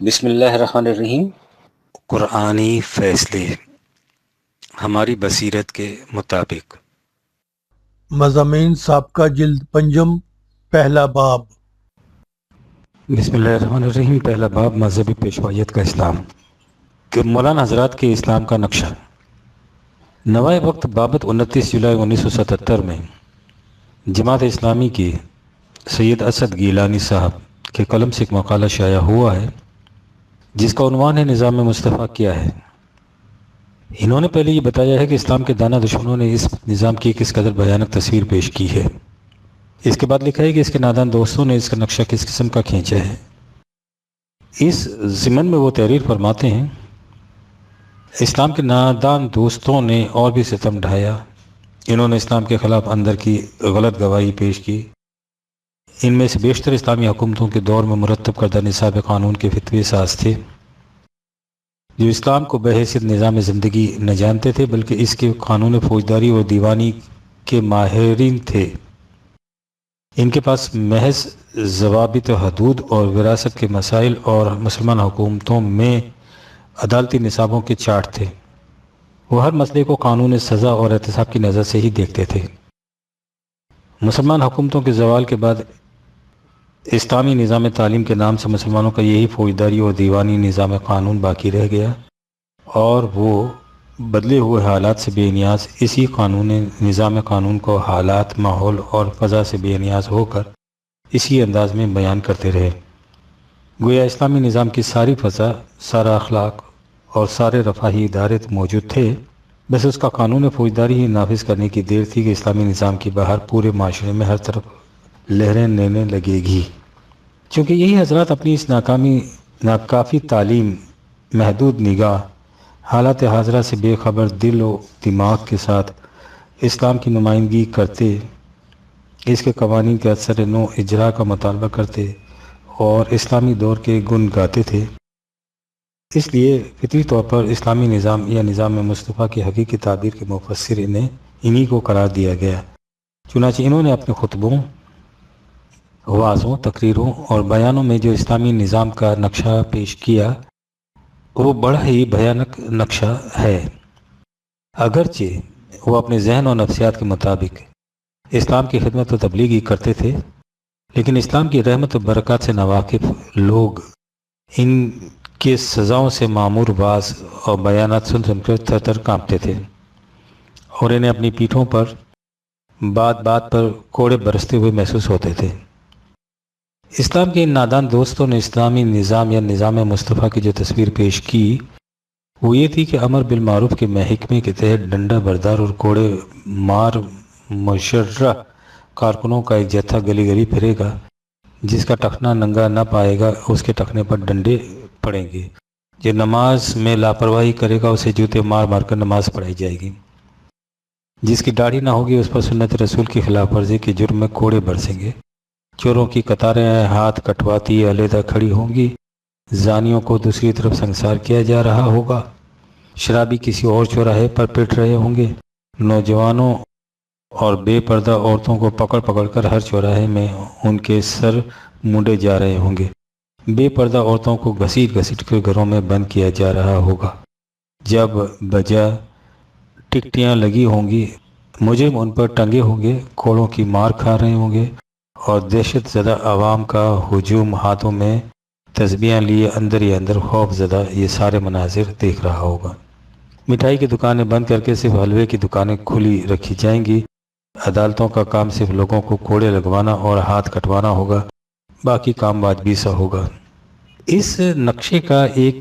بسم اللہ الرحمن الرحیم۔ قرآنی فیصلے ہماری بصیرت کے مطابق۔ مضامین سابقہ جلد پنجم، پہلا باب۔ بسم اللہ الرحمن الرحیم۔ پہلا باب، مذہبی پیشوائیت کا اسلام۔ کہ مولانا حضرات کے اسلام کا نقشہ۔ نوائے وقت بابت 29 جولائی 1977 میں جماعت اسلامی کے سید اسد گیلانی صاحب کے قلم سے ایک مقالہ شائع ہوا ہے جس کا عنوان ہے نظام مصطفیٰ کیا ہے۔ انہوں نے پہلے یہ بتایا ہے کہ اسلام کے دانہ دشمنوں نے اس نظام کی کس قدر بھیانک تصویر پیش کی ہے۔ اس کے بعد لکھا ہے کہ اس کے نادان دوستوں نے اس کا نقشہ کس قسم کا کھینچا ہے۔ اس ضمن میں وہ تحریر فرماتے ہیں، اسلام کے نادان دوستوں نے اور بھی ستم ڈھایا۔ انہوں نے اسلام کے خلاف اندر کی غلط گواہی پیش کی۔ ان میں سے بیشتر اسلامی حکومتوں کے دور میں مرتب کردہ نصاب قانون کے فتوی ساز تھے، جو اسلام کو بحیثیت نظام زندگی نہ جانتے تھے بلکہ اس کے قانون فوجداری اور دیوانی کے ماہرین تھے۔ ان کے پاس محض ضوابط حدود اور وراثت کے مسائل اور مسلمان حکومتوں میں عدالتی نصابوں کے چارٹ تھے۔ وہ ہر مسئلے کو قانون سزا اور احتساب کی نظر سے ہی دیکھتے تھے۔ مسلمان حکومتوں کے زوال کے بعد اسلامی نظام تعلیم کے نام سے مسلمانوں کا یہی فوجداری اور دیوانی نظام قانون باقی رہ گیا، اور وہ بدلے ہوئے حالات سے بے نیاز اسی نظام قانون کو حالات، ماحول اور فضا سے بے نیاز ہو کر اسی انداز میں بیان کرتے رہے۔ گویا اسلامی نظام کی ساری فضا، سارا اخلاق اور سارے رفاہی ادارے تو موجود تھے، بس اس کا قانون فوجداری ہی نافذ کرنے کی دیر تھی کہ اسلامی نظام کی بہار پورے معاشرے میں ہر طرف لہریں لینے لگے گی۔ چونکہ یہی حضرات اپنی اس ناکافی تعلیم، محدود نگاہ، حالات حاضرہ سے بے خبر دل و دماغ کے ساتھ اسلام کی نمائندگی کرتے، اس کے قوانین کے اثر نو اجرا کا مطالبہ کرتے اور اسلامی دور کے گن گاتے تھے، اس لیے فطری طور پر اسلامی نظام یا نظام مصطفیٰ کی حقیقی تعبیر کے مفسر انہی کو قرار دیا گیا۔ چنانچہ انہوں نے اپنے خطبوں، وعظوں، تقریروں اور بیانوں میں جو اسلامی نظام کا نقشہ پیش کیا وہ بڑا ہی بھیانک نقشہ ہے۔ اگرچہ وہ اپنے ذہن و نفسیات کے مطابق اسلام کی خدمت و تبلیغ ہی کرتے تھے، لیکن اسلام کی رحمت و برکات سے ناواقف لوگ ان کے سزاؤں سے معمور باز اور بیانات سن سن کر تھر تھر کانپتے تھے، اور انہیں اپنی پیٹھوں پر بات بات پر کوڑے برستے ہوئے محسوس ہوتے تھے۔ اسلام کے ان نادان دوستوں نے اسلامی نظام یا نظام مصطفیٰ کی جو تصویر پیش کی وہ یہ تھی کہ امر بالمعروف کے محکمے کے تحت ڈنڈا بردار اور کوڑے مار مشرع کارکنوں کا ایک جتھا گلی گلی پھرے گا، جس کا ٹخنا ننگا نہ پائے گا اس کے ٹخنے پر ڈنڈے پڑیں گے، جو نماز میں لاپرواہی کرے گا اسے جوتے مار مار کر نماز پڑھائی جائے گی، جس کی داڑھی نہ ہوگی اس پر سنت رسول کی خلاف ورزی کے جرم میں کوڑے برسیں گے، چوروں کی قطاریں ہاتھ کٹواتی علیحدہ کھڑی ہوں گی، زانیوں کو دوسری طرف سنسار کیا جا رہا ہوگا، شرابی کسی اور چوراہے پر پٹ رہے ہوں گے، نوجوانوں اور بے پردہ عورتوں کو پکڑ پکڑ کر ہر چوراہے میں ان کے سر مونڈے جا رہے ہوں گے، بے پردہ عورتوں کو گھسیٹ گھسیٹ کر گھروں میں بند کیا جا رہا ہوگا، جب بجا ٹکٹیاں لگی ہوں گی، مجرم ان پر ٹنگے ہوں گے، کوڑوں کی مار کھا رہے ہوں گے، اور دہشت زدہ عوام کا ہجوم ہاتھوں میں تسبیحاں لیے اندر ہی اندر خوف زدہ یہ سارے مناظر دیکھ رہا ہوگا۔ مٹھائی کی دکانیں بند کر کے صرف حلوے کی دکانیں کھلی رکھی جائیں گی، عدالتوں کا کام صرف لوگوں کو کوڑے لگوانا اور ہاتھ کٹوانا ہوگا، باقی کام واجبی سا ہوگا۔ اس نقشے کا ایک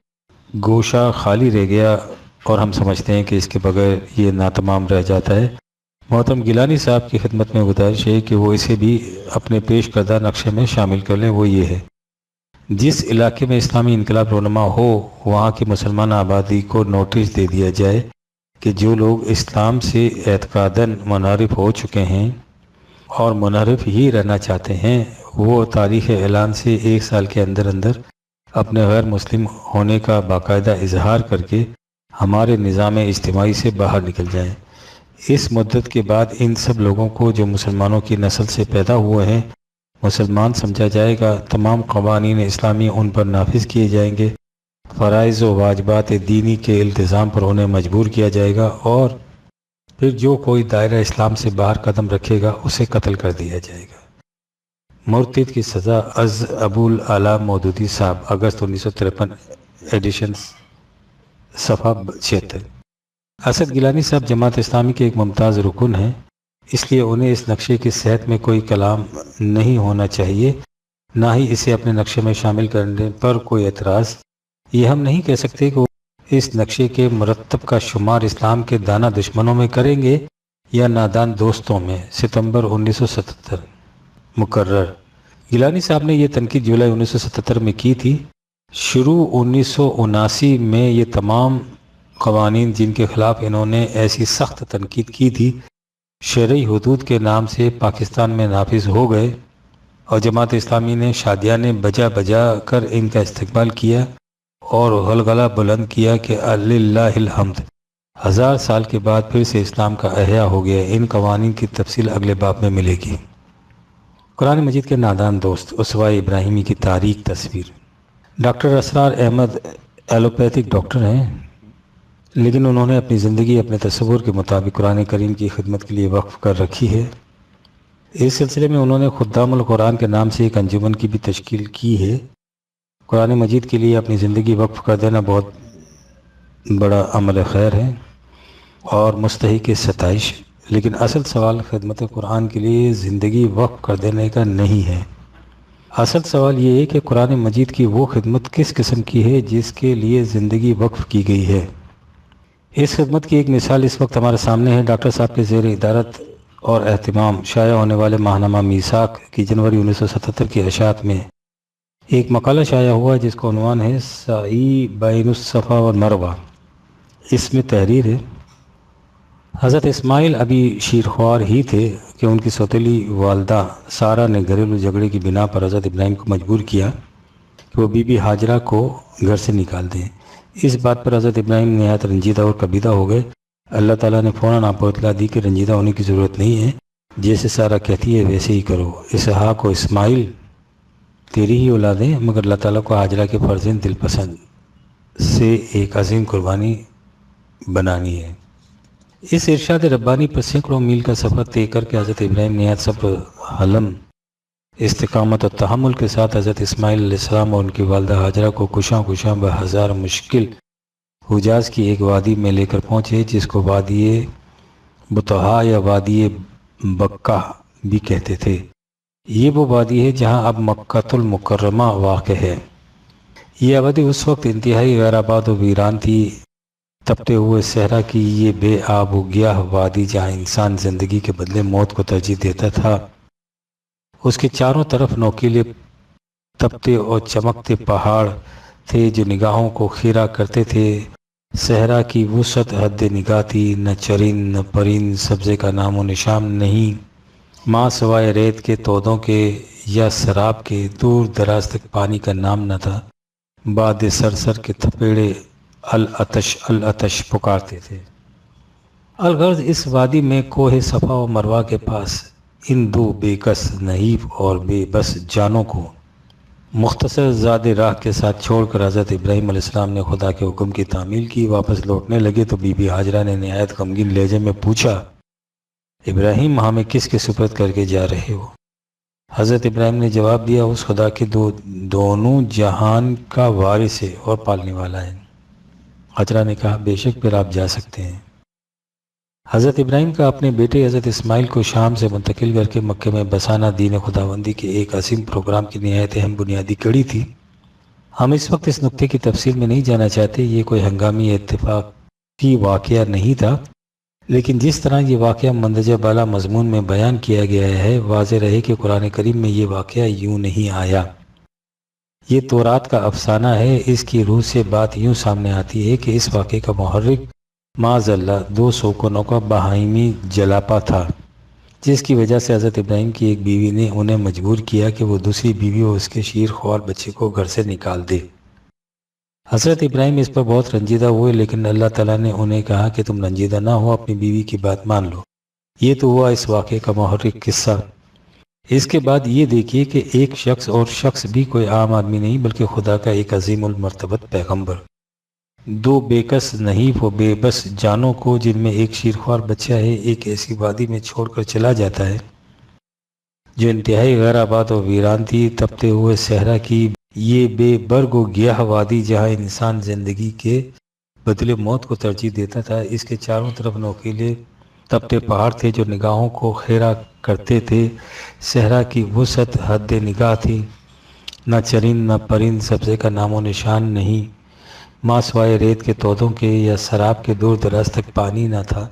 گوشہ خالی رہ گیا اور ہم سمجھتے ہیں کہ اس کے بغیر یہ ناتمام رہ جاتا ہے۔ محترم گیلانی صاحب کی خدمت میں گزارش ہے کہ وہ اسے بھی اپنے پیش کردہ نقشے میں شامل کر لیں۔ وہ یہ ہے، جس علاقے میں اسلامی انقلاب رونما ہو وہاں کی مسلمان آبادی کو نوٹس دے دیا جائے کہ جو لوگ اسلام سے اعتقاداً منحرف ہو چکے ہیں اور منحرف ہی رہنا چاہتے ہیں، وہ تاریخ اعلان سے 1 سال کے اندر اندر اپنے غیر مسلم ہونے کا باقاعدہ اظہار کر کے ہمارے نظام اجتماعی سے باہر نکل جائیں۔ اس مدت کے بعد ان سب لوگوں کو جو مسلمانوں کی نسل سے پیدا ہوئے ہیں مسلمان سمجھا جائے گا، تمام قوانین اسلامی ان پر نافذ کیے جائیں گے، فرائض و واجبات دینی کے التزام پر انہیں مجبور کیا جائے گا، اور پھر جو کوئی دائرہ اسلام سے باہر قدم رکھے گا اسے قتل کر دیا جائے گا۔ مرتد کی سزا از ابو الاعلیٰ مودودی صاحب، اگست 1953، ایڈیشن صفحہ 76۔ اسد گیلانی صاحب جماعت اسلامی کے ایک ممتاز رکن ہیں، اس لیے انہیں اس نقشے کی صحت میں کوئی کلام نہیں ہونا چاہیے، نہ ہی اسے اپنے نقشے میں شامل کرنے پر کوئی اعتراض۔ یہ ہم نہیں کہہ سکتے کہ وہ اس نقشے کے مرتب کا شمار اسلام کے دانا دشمنوں میں کریں گے یا نادان دوستوں میں۔ ستمبر 1977، مقرر۔ گیلانی صاحب نے یہ تنقید جولائی 1977 میں کی تھی۔ شروع 1979 میں یہ تمام قوانین جن کے خلاف انہوں نے ایسی سخت تنقید کی تھی شرعی حدود کے نام سے پاکستان میں نافذ ہو گئے، اور جماعت اسلامی نے شادیانے بجا بجا کر ان کا استقبال کیا اور غلغلہ بلند کیا کہ للہ الحمد، 1000 سال کے بعد پھر سے اسلام کا احیاء ہو گیا۔ ان قوانین کی تفصیل اگلے باب میں ملے گی۔ قرآن مجید کے نادان دوست، اسوہ ابراہیمی کی تاریک تصویر۔ ڈاکٹر اسرار احمد ایلوپیتھک ڈاکٹر ہیں، لیکن انہوں نے اپنی زندگی اپنے تصور کے مطابق قرآن کریم کی خدمت کے لیے وقف کر رکھی ہے۔ اس سلسلے میں انہوں نے خدام القرآن کے نام سے ایک انجمن کی بھی تشکیل کی ہے۔ قرآن مجید کے لیے اپنی زندگی وقف کر دینا بہت بڑا عمل خیر ہے اور مستحق ستائش، لیکن اصل سوال خدمت قرآن کے لیے زندگی وقف کر دینے کا نہیں ہے۔ اصل سوال یہ ہے کہ قرآن مجید کی وہ خدمت کس قسم کی ہے جس کے لیے زندگی وقف کی گئی ہے۔ اس خدمت کی ایک مثال اس وقت ہمارے سامنے ہے۔ ڈاکٹر صاحب کے زیر ادارت اور اہتمام شائع ہونے والے ماہنامہ میثاق کی جنوری 1977 کی اشاعت میں ایک مقالہ شائع ہوا جس کا عنوان ہے سعی بین الصفا والمروہ۔ اس میں تحریر ہے: حضرت اسماعیل ابھی شیرخوار ہی تھے کہ ان کی سوتیلی والدہ سارہ نے گھریلو جھگڑے کی بنا پر حضرت ابراہیم کو مجبور کیا کہ وہ بی بی ہاجرہ کو گھر سے نکال دیں۔ اس بات پر حضرت ابراہیم نہایت رنجیدہ اور کبیدہ ہو گئے۔ اللہ تعالیٰ نے فوراً آپ کو اطلاع دی کہ رنجیدہ ہونے کی ضرورت نہیں ہے، جیسے سارہ کہتی ہے ویسے ہی کرو۔ اسحاق و اسماعیل تیری ہی اولادیں، مگر اللہ تعالیٰ کو ہاجرہ کے فرزند دل پسند سے ایک عظیم قربانی بنانی ہے۔ اس ارشاد ربانی پر سینکڑوں میل کا سفر طے کر کے حضرت ابراہیم نہایت صبر، حلم، استقامت اور تحمل کے ساتھ حضرت اسماعیل علیہ السلام اور ان کی والدہ ہاجرہ کو کشاں بہزار مشکل حجاز کی ایک وادی میں لے کر پہنچے، جس کو وادی بطحا یا وادی بکہ بھی کہتے تھے۔ یہ وہ وادی ہے جہاں اب مکہ المکرمہ واقع ہے۔ یہ وادی اس وقت انتہائی غیر آباد و ویران تھی۔ تپتے ہوئے صحرا کی یہ بے آب و گیاہ وادی جہاں انسان زندگی کے بدلے موت کو ترجیح دیتا تھا، اس کے چاروں طرف نوکیلے تپتے اور چمکتے پہاڑ تھے جو نگاہوں کو خیرہ کرتے تھے۔ صحرا کی وسعت حد نگاہ تھی، نہ چرند نہ پرند، سبزے کا نام و نشان نہیں، ماں سوائے ریت کے تودوں کے یا سراب کے، دور دراز تک پانی کا نام نہ تھا۔ باد سرسر کے تھپیڑے العطش العطش پکارتے تھے۔ الغرض اس وادی میں کوہ صفا و مروہ کے پاس ان دو بے کس، نحیف اور بے بس جانوں کو مختصر زاد راہ کے ساتھ چھوڑ کر حضرت ابراہیم علیہ السلام نے خدا کے حکم کی تعمیل کی۔ واپس لوٹنے لگے تو بی بی ہاجرہ نے نہایت غمگین لہجے میں پوچھا، ابراہیم ہمیں کس کے سپرد کر کے جا رہے ہو؟ حضرت ابراہیم نے جواب دیا، اس خدا کے دونوں جہان کا وارث ہے اور پالنے والا ہے۔ ہاجرہ نے کہا، بے شک پھر آپ جا سکتے ہیں۔ حضرت ابراہیم کا اپنے بیٹے حضرت اسماعیل کو شام سے منتقل کر کے مکہ میں بسانا دین خداوندی کے ایک عظیم پروگرام کی نہایت اہم بنیادی کڑی تھی۔ ہم اس وقت اس نقطے کی تفصیل میں نہیں جانا چاہتے، یہ کوئی ہنگامی اتفاقی واقعہ نہیں تھا، لیکن جس طرح یہ واقعہ مندرجہ بالا مضمون میں بیان کیا گیا ہے، واضح رہے کہ قرآن کریم میں یہ واقعہ یوں نہیں آیا۔ یہ تورات کا افسانہ ہے۔ اس کی روح سے بات یوں سامنے آتی ہے کہ اس واقعے کا محرک معاذ اللہ 2 سوکنوں کا بہائمی جلاپا تھا، جس کی وجہ سے حضرت ابراہیم کی ایک بیوی نے انہیں مجبور کیا کہ وہ دوسری بیوی اور اس کے شیر خوار بچے کو گھر سے نکال دے۔ حضرت ابراہیم اس پر بہت رنجیدہ ہوئے، لیکن اللہ تعالیٰ نے انہیں کہا کہ تم رنجیدہ نہ ہو، اپنی بیوی کی بات مان لو۔ یہ تو ہوا اس واقعے کا محرک قصہ۔ اس کے بعد یہ دیکھیے کہ ایک شخص، اور شخص بھی کوئی عام آدمی نہیں بلکہ خدا کا ایک عظیم المرتبت پیغمبر، دو بے کس نہیں وہ بے بس جانوں کو جن میں ایک شیرخوار بچہ ہے ایک ایسی وادی میں چھوڑ کر چلا جاتا ہے جو انتہائی غیر آباد و ویران تھی، تپتے ہوئے صحرا کی یہ بے برگ و گیاہ وادی جہاں انسان زندگی کے بدلے موت کو ترجیح دیتا تھا۔ اس کے چاروں طرف نوکیلے تپتے پہاڑ تھے جو نگاہوں کو خیرہ کرتے تھے۔ صحرا کی وسعت حد نگاہ تھی، نہ چرند نہ پرند، سبزے کا نام و نشان نہیں، ماں سوائے ریت کے تودوں کے یا سراب کے دور دراز تک پانی نہ تھا۔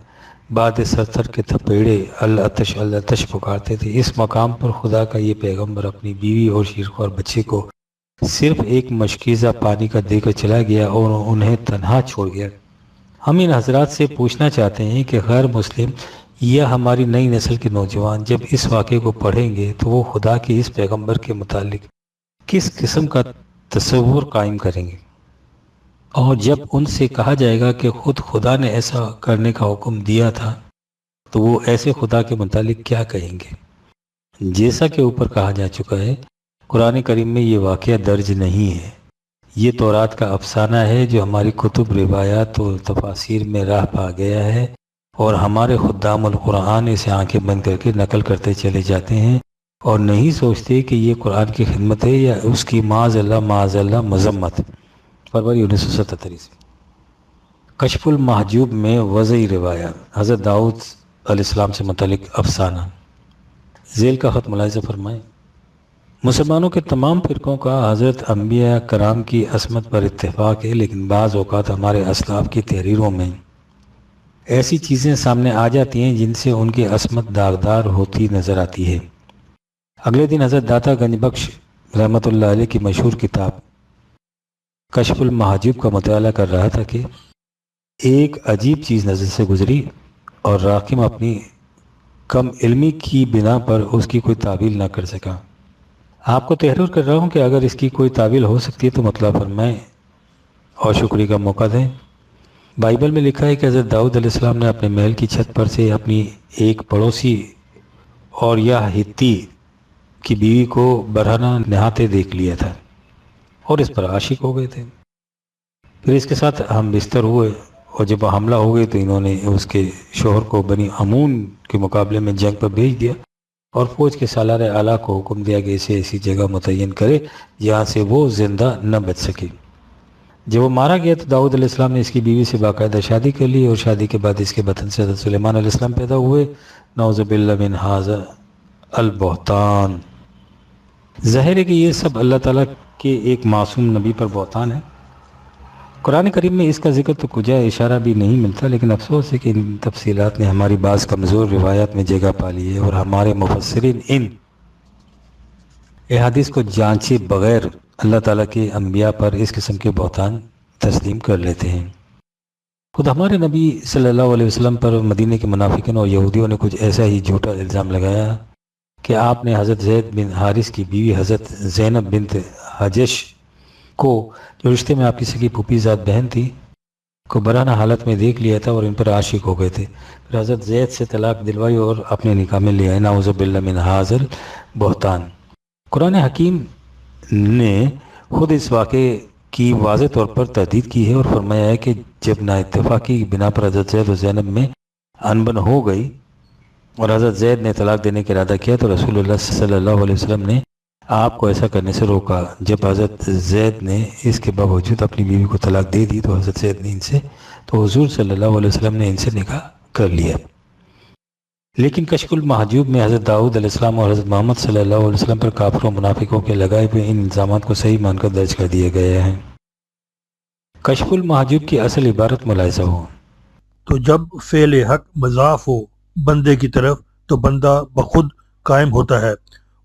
باد سرسر کے تھپیڑے العطش العطش پکارتے تھے۔ اس مقام پر خدا کا یہ پیغمبر اپنی بیوی اور شیرخوار بچے کو صرف ایک مشکیزہ پانی کا دے کر چلا گیا اور انہیں تنہا چھوڑ گیا۔ ہم ان حضرات سے پوچھنا چاہتے ہیں کہ غیر مسلم یا ہماری نئی نسل کے نوجوان جب اس واقعے کو پڑھیں گے تو وہ خدا کے اس پیغمبر کے متعلق کس قسم کا تصور قائم کریں گے؟ اور جب ان سے کہا جائے گا کہ خود خدا نے ایسا کرنے کا حکم دیا تھا تو وہ ایسے خدا کے متعلق کیا کہیں گے؟ جیسا کہ اوپر کہا جا چکا ہے، قرآن کریم میں یہ واقعہ درج نہیں ہے۔ یہ تورات کا افسانہ ہے جو ہماری کتب، روایات و تفاسیر میں راہ پا گیا ہے، اور ہمارے خدام القرآن اسے آنکھیں بند کر کے نقل کرتے چلے جاتے ہیں اور نہیں سوچتے کہ یہ قرآن کی خدمت ہے یا اس کی معاذ اللہ مذمت۔ فروری 1977 سے کشف المحجوب میں وضعی روایات، حضرت داؤد علیہ السلام سے متعلق افسانہ۔ ذیل کا خط ملاحظہ فرمائیں۔ مسلمانوں کے تمام فرقوں کا حضرت انبیاء کرام کی عصمت پر اتفاق ہے، لیکن بعض اوقات ہمارے اسلاف کی تحریروں میں ایسی چیزیں سامنے آ جاتی ہیں جن سے ان کی عصمت داغدار ہوتی نظر آتی ہے۔ اگلے دن حضرت داتا گنج بخش رحمۃ اللہ علیہ کی مشہور کتاب کشف المحجوب کا مطالعہ کر رہا تھا کہ ایک عجیب چیز نظر سے گزری، اور راقم اپنی کم علمی کی بنا پر اس کی کوئی تعویل نہ کر سکا۔ آپ کو تحریر کر رہا ہوں کہ اگر اس کی کوئی تعویل ہو سکتی ہے تو مطلب فرمائیں اور شکری کا موقع دیں۔ بائبل میں لکھا ہے کہ حضرت داؤد علیہ السلام نے اپنے محل کی چھت پر سے اپنی ایک پڑوسی اور یا ہتی کی بیوی کو برہنہ نہاتے دیکھ لیا تھا اور اس پر عاشق ہو گئے تھے۔ پھر اس کے ساتھ ہم بستر ہوئے، اور جب حملہ ہو گئے تو انہوں نے اس کے شوہر کو بنی امون کے مقابلے میں جنگ پر بھیج دیا، اور فوج کے سالار اعلیٰ کو حکم دیا کہ اسے ایسی جگہ متعین کرے جہاں سے وہ زندہ نہ بچ سکے۔ جب وہ مارا گیا تو داؤد علیہ السلام نے اس کی بیوی سے باقاعدہ شادی کر لی، اور شادی کے بعد اس کے بطن سے حضرت سلیمان علیہ السلام پیدا ہوئے۔ نعوذ باللہ من ھذا البہتان۔ ظاہر ہے کہ یہ سب اللہ تعالیٰ کے ایک معصوم نبی پر بہتان ہے۔ قرآن کریم میں اس کا ذکر تو کجا اشارہ بھی نہیں ملتا، لیکن افسوس ہے کہ ان تفصیلات نے ہماری بعض کمزور روایات میں جگہ پا لی ہے، اور ہمارے مفسرین ان احادیث کو جانچے بغیر اللہ تعالیٰ کے انبیاء پر اس قسم کے بہتان تسلیم کر لیتے ہیں۔ خود ہمارے نبی صلی اللہ علیہ وسلم پر مدینہ کے منافقین اور یہودیوں نے کچھ ایسا ہی جھوٹا الزام لگایا کہ آپ نے حضرت زید بن حارث کی بیوی حضرت زینب بنت حجش کو، جو رشتے میں آپ کی سکی پھوپھی ذات بہن تھی، کو برہنہ حالت میں دیکھ لیا تھا اور ان پر عاشق ہو گئے تھے۔ پھر حضرت زید سے طلاق دلوائی اور اپنے نکاح میں لے آئے۔ نعوذ باللہ من ھذا البہتان۔ قرآن حکیم نے خود اس واقعے کی واضح طور پر تردید کی ہے اور فرمایا ہے کہ جب نا اتفاقی کی بنا پر حضرت زید و زینب میں انبن ہو گئی اور حضرت زید نے طلاق دینے کا ارادہ کیا تو رسول اللہ صلی اللہ علیہ وسلم نے آپ کو ایسا کرنے سے روکا۔ جب حضرت زید نے اس کے باوجود اپنی بیوی کو طلاق دے دی تو حضرت زید نے ان سے، تو حضور صلی اللہ علیہ وسلم نے ان سے نکاح کر لیا۔ لیکن کشف المحجوب میں حضرت داؤد علیہ السلام اور حضرت محمد صلی اللہ علیہ وسلم پر کافروں منافقوں کے لگائے ہوئے ان الزامات کو صحیح مان کر درج کر دیا گیا ہے۔ کشف المحجوب کی اصل عبارت ملاحظہ ہو تو جب فعل حق مضاف ہو بندے کی طرف تو بندہ بخود قائم ہوتا ہے،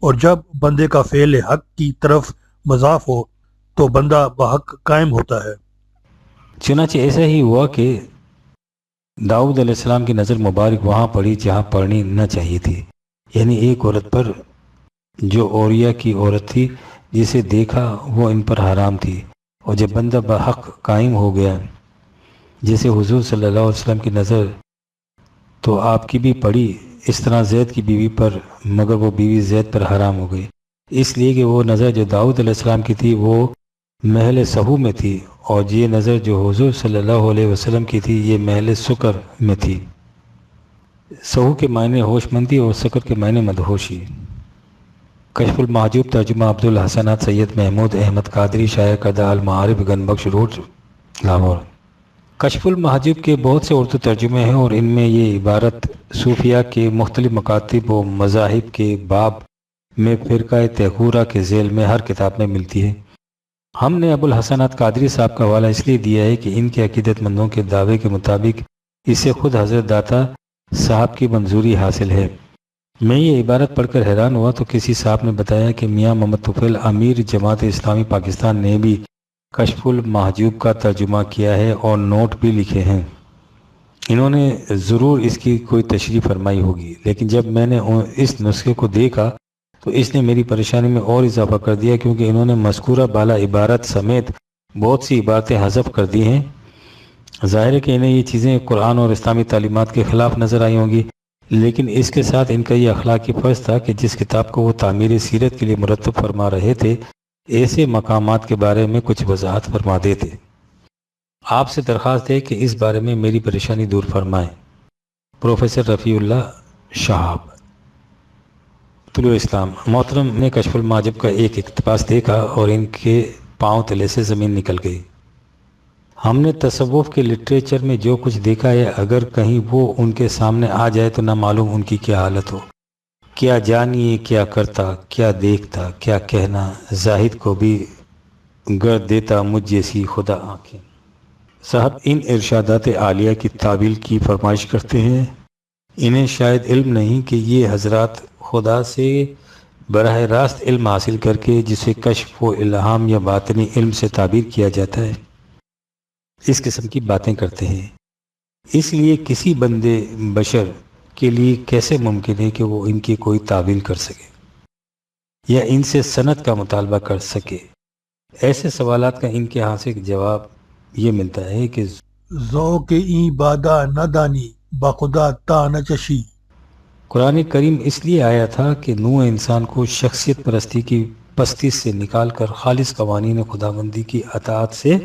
اور جب بندے کا فعل حق کی طرف مضاف ہو تو بندہ بحق قائم ہوتا ہے۔ چنانچہ ایسا ہی ہوا کہ داؤد علیہ السلام کی نظر مبارک وہاں پڑی جہاں پڑنی نہ چاہیے تھی، یعنی ایک عورت پر جو اوریا کی عورت تھی، جسے دیکھا وہ ان پر حرام تھی، اور جب بندہ بحق قائم ہو گیا جیسے حضور صلی اللہ علیہ وسلم کی نظر تو آپ کی بھی پڑی اس طرح زید کی بیوی پر، مگر وہ بیوی زید پر حرام ہو گئی، اس لیے کہ وہ نظر جو داؤد علیہ السلام کی تھی وہ محل سہو میں تھی، اور یہ نظر جو حضور صلی اللہ علیہ وسلم کی تھی یہ محل سکر میں تھی۔ سہو کے معنی ہوش مندی اور سکر کے معنی مدہوشی۔ کشف المحجوب، ترجمہ عبدالحسنات سید محمود احمد قادری، شائع کردہ المعارف، گن بخش روڈ، لاہور۔ کشف المحجوب کے بہت سے اردو ترجمے ہیں، اور ان میں یہ عبارت صوفیہ کے مختلف مکاتب و مذاہب کے باب میں فرقہ تیخورہ کے ذیل میں ہر کتاب میں ملتی ہے۔ ہم نے ابوالحسنات قادری صاحب کا حوالہ اس لیے دیا ہے کہ ان کے عقیدت مندوں کے دعوے کے مطابق اسے خود حضرت داتا صاحب کی منظوری حاصل ہے۔ میں یہ عبارت پڑھ کر حیران ہوا تو کسی صاحب نے بتایا کہ میاں محمد طفیل امیر جماعت اسلامی پاکستان نے بھی کشف المحجوب کا ترجمہ کیا ہے اور نوٹ بھی لکھے ہیں۔ انہوں نے ضرور اس کی کوئی تشریح فرمائی ہوگی، لیکن جب میں نے اس نسخے کو دیکھا تو اس نے میری پریشانی میں اور اضافہ کر دیا، کیونکہ انہوں نے مذکورہ بالا عبارت سمیت بہت سی عبارتیں حذف کر دی ہیں۔ ظاہر ہے کہ انہیں یہ چیزیں قرآن اور اسلامی تعلیمات کے خلاف نظر آئی ہوں گی، لیکن اس کے ساتھ ان کا یہ اخلاقی فرض تھا کہ جس کتاب کو وہ تعمیر سیرت کے لیے مرتب فرما رہے تھے، ایسے مقامات کے بارے میں کچھ وضاحت فرما دیتے۔ آپ سے درخواست ہے کہ اس بارے میں میری پریشانی دور فرمائیں۔ پروفیسر رفیع اللہ شہاب، طلوع اسلام۔ محترم نے کشف المحجوب کا ایک اقتباس دیکھا اور ان کے پاؤں تلے سے زمین نکل گئی۔ ہم نے تصوف کے لٹریچر میں جو کچھ دیکھا ہے، اگر کہیں وہ ان کے سامنے آ جائے تو نہ معلوم ان کی کیا حالت ہو۔ کیا جانیے کیا کرتا، کیا دیکھتا، کیا کہنا، زاہد کو بھی گر دیتا مجھ جیسی خدا آنکھیں۔ صاحب ان ارشادات عالیہ کی تعویل کی فرمائش کرتے ہیں۔ انہیں شاید علم نہیں کہ یہ حضرات خدا سے براہ راست علم حاصل کر کے، جسے کشف و الہام یا باطنی علم سے تعبیر کیا جاتا ہے، اس قسم کی باتیں کرتے ہیں۔ اس لیے کسی بندے بشر کے لیے کیسے ممکن ہے کہ وہ ان کی کوئی تعویل کر سکے یا ان سے سند کا مطالبہ کر سکے؟ ایسے سوالات کا ان کے ہاں سے جواب یہ ملتا ہے کہ ذوق این بادا نہ دانی بخدا تا نہ چشی۔ قرآن کریم اس لیے آیا تھا کہ نوع انسان کو شخصیت پرستی کی پستی سے نکال کر خالص قوانین خداوندی کی اطاعت سے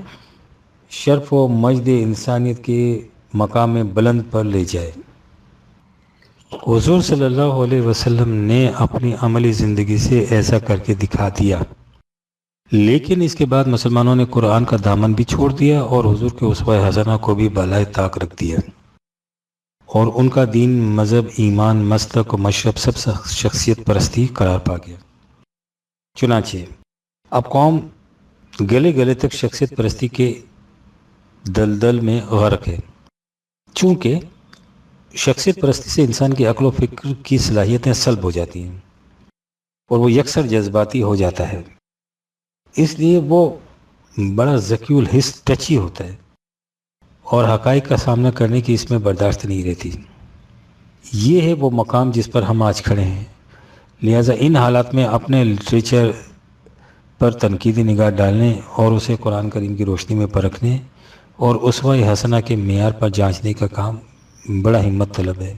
شرف و مجد انسانیت کے مقام بلند پر لے جائے۔ حضور صلی اللہ علیہ وسلم نے اپنی عملی زندگی سے ایسا کر کے دکھا دیا، لیکن اس کے بعد مسلمانوں نے قرآن کا دامن بھی چھوڑ دیا اور حضور کے اسوہ حسنہ کو بھی بالائے طاق رکھ دیا، اور ان کا دین، مذہب، ایمان، مسلک و مشرب سب شخصیت پرستی قرار پا گیا۔ چنانچہ اب قوم گلے گلے تک شخصیت پرستی کے دلدل میں غرق ہے۔ چونکہ شخصیت پرستی سے انسان کی عقل و فکر کی صلاحیتیں سلب ہو جاتی ہیں اور وہ یکسر جذباتی ہو جاتا ہے، اس لیے وہ بڑا ذکی الحس ٹچی ہوتا ہے اور حقائق کا سامنا کرنے کی اس میں برداشت نہیں رہتی۔ یہ ہے وہ مقام جس پر ہم آج کھڑے ہیں۔ لہٰذا ان حالات میں اپنے لٹریچر پر تنقیدی نگاہ ڈالنے اور اسے قرآن کریم کی روشنی میں پرکھنے اور اسوہ حسنہ کے معیار پر جانچنے کا کام بڑا ہمت طلب ہے۔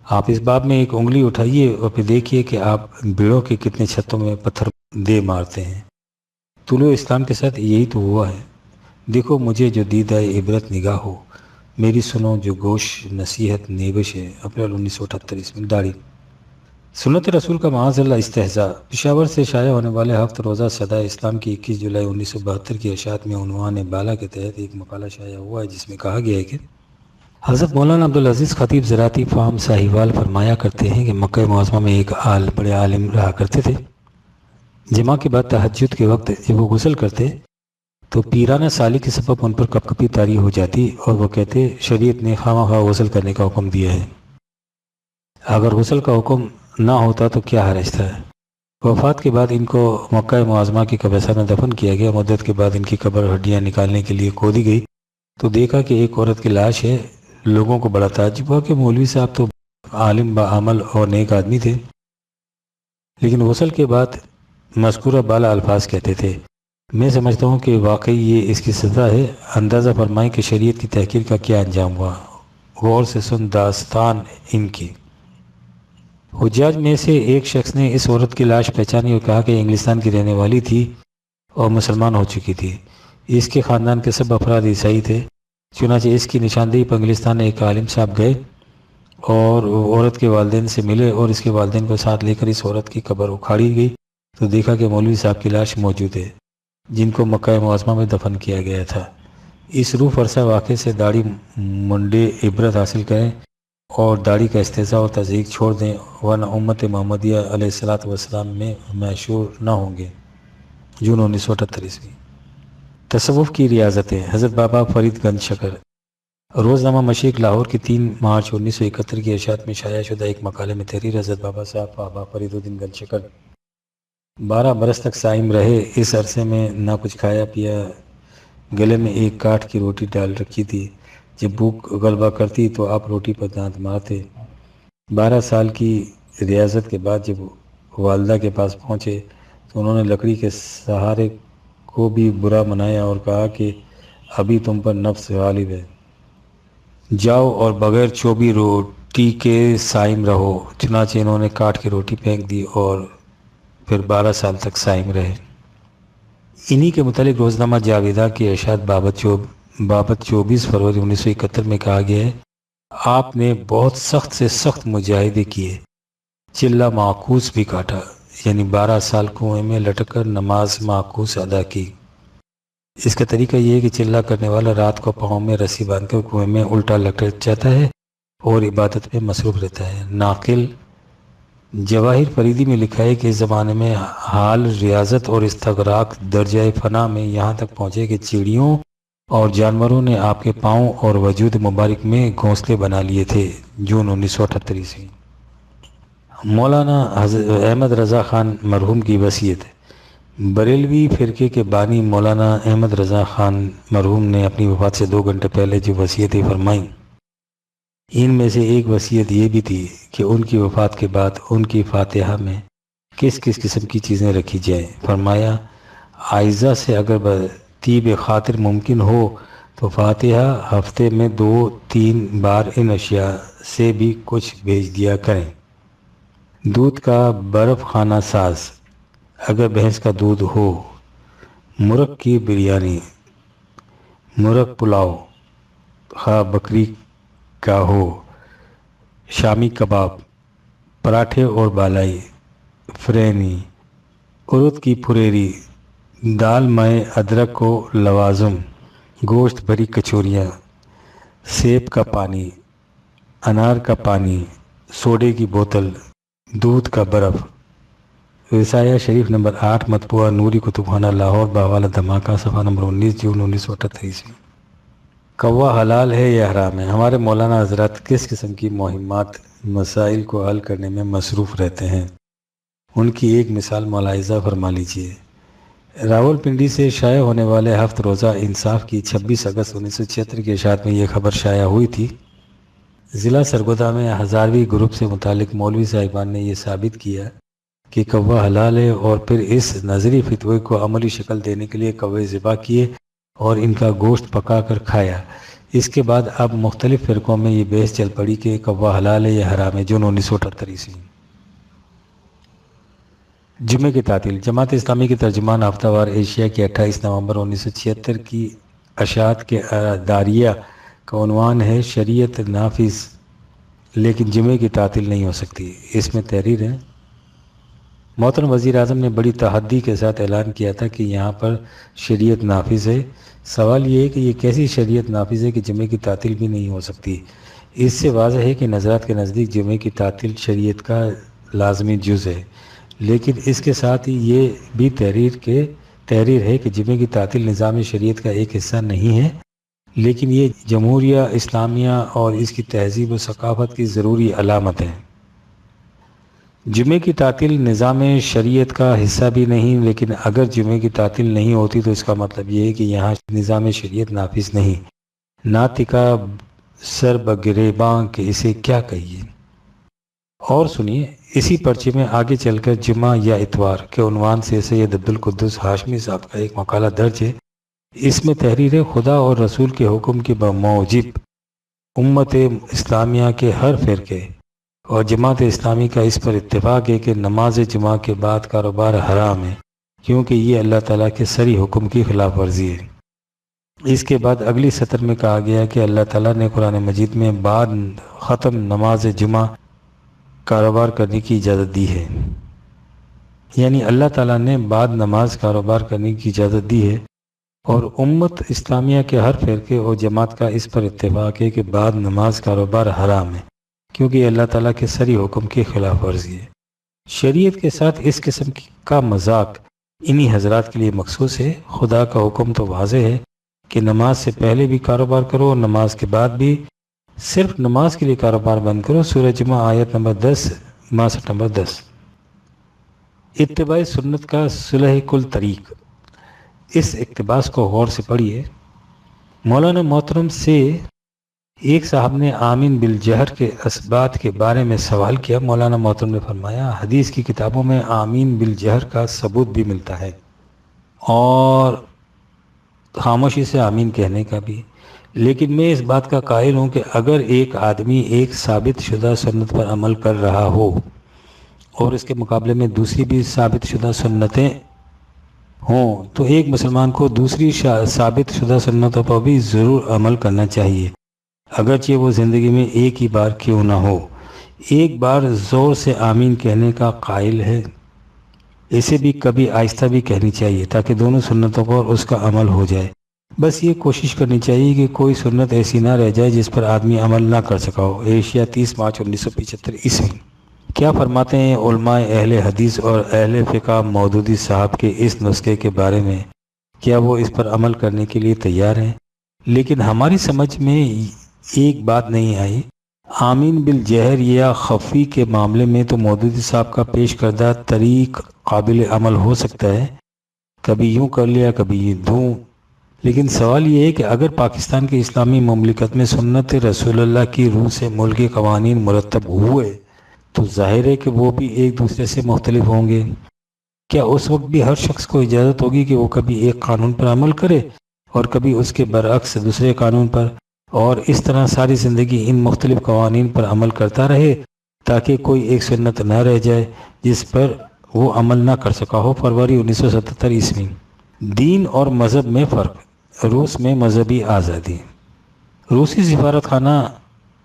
آپ اس باب میں ایک انگلی اٹھائیے اور پھر دیکھیے کہ آپ بیڑوں کے کتنے چھتوں میں پتھر دے مارتے ہیں۔ طلوع اسلام کے ساتھ یہی تو ہوا ہے۔ دیکھو مجھے جو دیدہ عبرت نگاہ ہو، میری سنو جو گوش نصیحت نیبش ہے۔ اپریل 1978 میں داڑھی۔ سنت رسول کا معاذ اللہ استہزاء۔ پشاور سے شائع ہونے والے ہفت روزہ صدائے اسلام کی 21 جولائی 1972 کی اشاعت میں عنوان بالا کے تحت ایک مقالہ شائع ہوا ہے جس میں کہا گیا ہے کہ حضرت مولانا عبدالعزیز خطیب زراعتی فارم ساہیوال فرمایا کرتے ہیں کہ مکہ معظمہ میں ایک بڑے عالم رہا کرتے تھے۔ جمعہ کے بعد تہجد کے وقت جب وہ غسل کرتے تو پیرانہ سالی کے سبب ان پر کپ کپی طاری ہو جاتی اور وہ کہتے شریعت نے خواہ خواہ غسل کرنے کا حکم دیا ہے، اگر غسل کا حکم نہ ہوتا تو کیا حرج تھا۔ وفات کے بعد ان کو مکہ معظمہ کی قبرستان میں دفن کیا گیا۔ مدت کے بعد ان کی قبر ہڈیاں نکالنے کے لیے کھودی گئی تو دیکھا کہ ایک عورت کی لاش ہے۔ لوگوں کو بڑا تعجب ہوا کہ مولوی صاحب تو عالم بعمل اور نیک آدمی تھے، لیکن غسل کے بعد مذکورہ بالا الفاظ کہتے تھے۔ میں سمجھتا ہوں کہ واقعی یہ اس کی سزا ہے۔ اندازہ فرمائیں کہ شریعت کی تحقیر کا کیا انجام ہوا۔ غور سے سن داستان ان کی۔ حجاج میں سے ایک شخص نے اس عورت کی لاش پہچانی اور کہا کہ انگلستان کی رہنے والی تھی اور مسلمان ہو چکی تھی۔ اس کے خاندان کے سب افراد عیسائی تھے۔ چنانچہ اس کی نشاندہی پر انگلستان ایک عالم صاحب گئے اور عورت کے والدین سے ملے اور اس کے والدین کو ساتھ لے کر اس عورت کی قبر اکھاڑی گئی تو دیکھا کہ مولوی صاحب کی لاش موجود ہے جن کو مکہ معظمہ میں دفن کیا گیا تھا۔ اس روح فرسا واقعے سے داڑھی منڈے عبرت حاصل کریں اور داڑھی کا استحضاء اور تضحیق چھوڑ دیں، ورنہ امت محمدیہ علیہ السلام میں معشور نہ ہوں گے۔ جون 1978 تصوف کی ریاضتیں۔ حضرت بابا فرید گنج شکر۔ روزنامہ مشرق لاہور کی 3 مارچ 1971 کی اشاعت میں شائع شدہ ایک مقالے میں تحریر حضرت بابا صاحب بابا فرید الدین گنج شکر 12 برس تک صائم رہے۔ اس عرصے میں نہ کچھ کھایا پیا، گلے میں ایک کاٹھ کی روٹی ڈال رکھی تھی۔ جب بھوک غلبہ کرتی تو آپ روٹی پر دانت مارتے۔ 12 سال کی ریاضت کے بعد جب والدہ کے پاس پہنچے تو انہوں نے لکڑی کے سہارے کو بھی برا منایا اور کہا کہ ابھی تم پر نفس غالب ہے، جاؤ اور بغیر چوبی روٹی کے صائم رہو۔ چنانچہ انہوں نے کاٹھ کی روٹی پھینک دی اور پھر 12 سال تک صائم رہے۔ انہی کے متعلق روزنامہ جاویدہ کی اشاعت بابت 24 فروری 1971 میں کہا گیا ہے، آپ نے بہت سخت سے سخت مجاہدے کیے، چلہ معکوس بھی کاٹا، یعنی 12 سال کنویں میں لٹک کر نماز معکوس ادا کی۔ اس کا طریقہ یہ ہے کہ چلہ کرنے والا رات کو پاؤں میں رسی باندھ کر کنویں میں الٹا لٹک جاتا ہے اور عبادت میں مصروف رہتا ہے۔ ناقل جواہر فریدی میں لکھا ہے کہ اس زمانے میں حال ریاضت اور استغراق درجہ فنا میں یہاں تک پہنچے کہ چڑیوں اور جانوروں نے آپ کے پاؤں اور وجود مبارک میں گھونسلے بنا لیے تھے۔ جون 1978 مولانا احمد رضا خان مرحوم کی وصیت۔ بریلوی فرقے کے بانی مولانا احمد رضا خان مرحوم نے اپنی وفات سے 2 گھنٹے پہلے جو وصیتیں فرمائیں، ان میں سے ایک وصیت یہ بھی تھی کہ ان کی وفات کے بعد ان کی فاتحہ میں کس کس قسم کی چیزیں رکھی جائیں۔ فرمایا، آئزہ سے اگر طیب خاطر ممکن ہو تو فاتحہ ہفتے میں 2-3 بار ان اشیاء سے بھی کچھ بھیج دیا کریں۔ دودھ کا برف خانہ ساز اگر بھینس کا دودھ ہو، مرغ کی بریانی، مرغ پلاؤ خواہ بکری کا ہو، شامی کباب، پراٹھے اور بالائی، فرینی، ارد کی پھریری، دال مائے ادرک کو لوازم، گوشت بھری کچوریاں، سیب کا پانی، انار کا پانی، سوڈے کی بوتل، دودھ کا برف۔ رسالہ شریف نمبر 8 مطبوعہ نوری کتب خانہ لاہور بحوالہ دھماکہ صفحہ نمبر 19 جون 1938 کوا حلال ہے یا حرام ہے؟ ہمارے مولانا حضرات کس قسم کی مہمات مسائل کو حل کرنے میں مصروف رہتے ہیں، ان کی ایک مثال ملاحظہ فرما لیجیے۔ راول پنڈی سے شائع ہونے والے 7 روزہ انصاف کی 26 اگست 1976 کی اشاعت میں یہ خبر شائع ہوئی تھی۔ ضلع سرگودا میں ہزاروی گروپ سے متعلق مولوی صاحبان نے یہ ثابت کیا کہ کوا حلال ہے اور پھر اس نظری فتوے کو عملی شکل دینے کے لیے کوے ذبح کیے اور ان کا گوشت پکا کر کھایا۔ اس کے بعد اب مختلف فرقوں میں یہ بحث چل پڑی کہ کوا حلال ہے یا حرام ہے۔ جون 1978 جمعے کی تعطیل۔ جماعت اسلامی کی ترجمان ہفتہ وار ایشیا کی 28 نومبر 1976 کی اشاعت کے داریہ کا عنوان ہے شریعت نافذ لیکن جمعے کی تعطیل نہیں ہو سکتی۔ اس میں تحریر ہے، محترم وزیر اعظم نے بڑی تحدی کے ساتھ اعلان کیا تھا کہ یہاں پر شریعت نافذ ہے۔ سوال یہ ہے کہ یہ کیسی شریعت نافذ ہے کہ جمعے کی تعطیل بھی نہیں ہو سکتی؟ اس سے واضح ہے کہ نظرات کے نزدیک جمعے کی تعطیل شریعت کا لازمی جز ہے، لیکن اس کے ساتھ ہی یہ بھی تحریر ہے کہ جمعے کی تعطیل نظام شریعت کا ایک حصہ نہیں ہے، لیکن یہ جمہوریہ اسلامیہ اور اس کی تہذیب و ثقافت کی ضروری علامت ہے۔ جمعے کی تعطیل نظام شریعت کا حصہ بھی نہیں، لیکن اگر جمعے کی تعطیل نہیں ہوتی تو اس کا مطلب یہ ہے کہ یہاں نظام شریعت نافذ نہیں۔ ناطقہ سر بگریباں کہ اسے کیا کہیے۔ اور سنیے، اسی پرچے میں آگے چل کر جمعہ یا اتوار کے عنوان سے سید عبدالقدوس ہاشمی صاحب کا ایک مقالہ درج ہے۔ اس میں تحریر ہے، خدا اور رسول کے حکم کے بموجب امت اسلامیہ کے ہر فرقے اور جماعت اسلامی کا اس پر اتفاق ہے کہ نماز جمعہ کے بعد کاروبار حرام ہے، کیونکہ یہ اللہ تعالیٰ کے صریح حکم کی خلاف ورزی ہے۔ اس کے بعد اگلی سطر میں کہا گیا کہ اللہ تعالیٰ نے قرآن مجید میں بعد ختم نماز جمعہ کاروبار کرنے کی اجازت دی ہے، یعنی اللہ تعالیٰ نے بعد نماز کاروبار کرنے کی اجازت دی ہے، اور امت اسلامیہ کے ہر فرقے اور جماعت کا اس پر اتفاق ہے کہ بعد نماز کاروبار حرام ہے، کیونکہ یہ اللہ تعالیٰ کے صریح حکم کی خلاف ورزی ہے۔ شریعت کے ساتھ اس قسم کا مذاق انہی حضرات کے لیے مخصوص ہے۔ خدا کا حکم تو واضح ہے کہ نماز سے پہلے بھی کاروبار کرو اور نماز کے بعد بھی، صرف نماز کے لیے کاروبار بند کرو۔ سورہ جمعہ آیت نمبر 10، 62 نمبر 10۔ اتباع سنت کا صلح کل طریق، اس اقتباس کو غور سے پڑھیے۔ مولانا محترم سے ایک صاحب نے آمین بالجہر کے اسبات کے بارے میں سوال کیا۔ مولانا محترم نے فرمایا، حدیث کی کتابوں میں آمین بالجہر کا ثبوت بھی ملتا ہے اور خاموشی سے آمین کہنے کا بھی، لیکن میں اس بات کا قائل ہوں کہ اگر ایک آدمی ایک ثابت شدہ سنت پر عمل کر رہا ہو اور اس کے مقابلے میں دوسری بھی ثابت شدہ سنتیں ہوں، تو ایک مسلمان کو دوسری ثابت شدہ سنتوں پر بھی ضرور عمل کرنا چاہیے، اگرچہ وہ زندگی میں ایک ہی بار کیوں نہ ہو۔ ایک بار زور سے آمین کہنے کا قائل ہے، اسے بھی کبھی آہستہ بھی کہنی چاہیے تاکہ دونوں سنتوں پر اس کا عمل ہو جائے۔ بس یہ کوشش کرنی چاہیے کہ کوئی سنت ایسی نہ رہ جائے جس پر آدمی عمل نہ کر سکا ہو۔ ایشیا 30 مارچ 1975 عیسوی۔ کیا فرماتے ہیں علماء اہل حدیث اور اہل فقہ مودودی صاحب کے اس نسخے کے بارے میں؟ کیا وہ اس پر عمل کرنے کے لیے تیار ہیں؟ لیکن ہماری سمجھ میں ایک بات نہیں آئی۔ آمین بالجہر یا خفی کے معاملے میں تو مودودی صاحب کا پیش کردہ طریق قابل عمل ہو سکتا ہے، کبھی یوں کر لیا کبھی یوں، لیکن سوال یہ ہے کہ اگر پاکستان کی اسلامی مملکت میں سنت رسول اللہ کی روح سے ملکی قوانین مرتب ہوئے تو ظاہر ہے کہ وہ بھی ایک دوسرے سے مختلف ہوں گے۔ کیا اس وقت بھی ہر شخص کو اجازت ہوگی کہ وہ کبھی ایک قانون پر عمل کرے اور کبھی اس کے برعکس دوسرے قانون پر، اور اس طرح ساری زندگی ان مختلف قوانین پر عمل کرتا رہے تاکہ کوئی ایک سنت نہ رہ جائے جس پر وہ عمل نہ کر سکا ہو؟ فروری 1977 عیسوی۔ دین اور مذہب میں فرق، روس میں مذہبی آزادی۔ روسی سفارت خانہ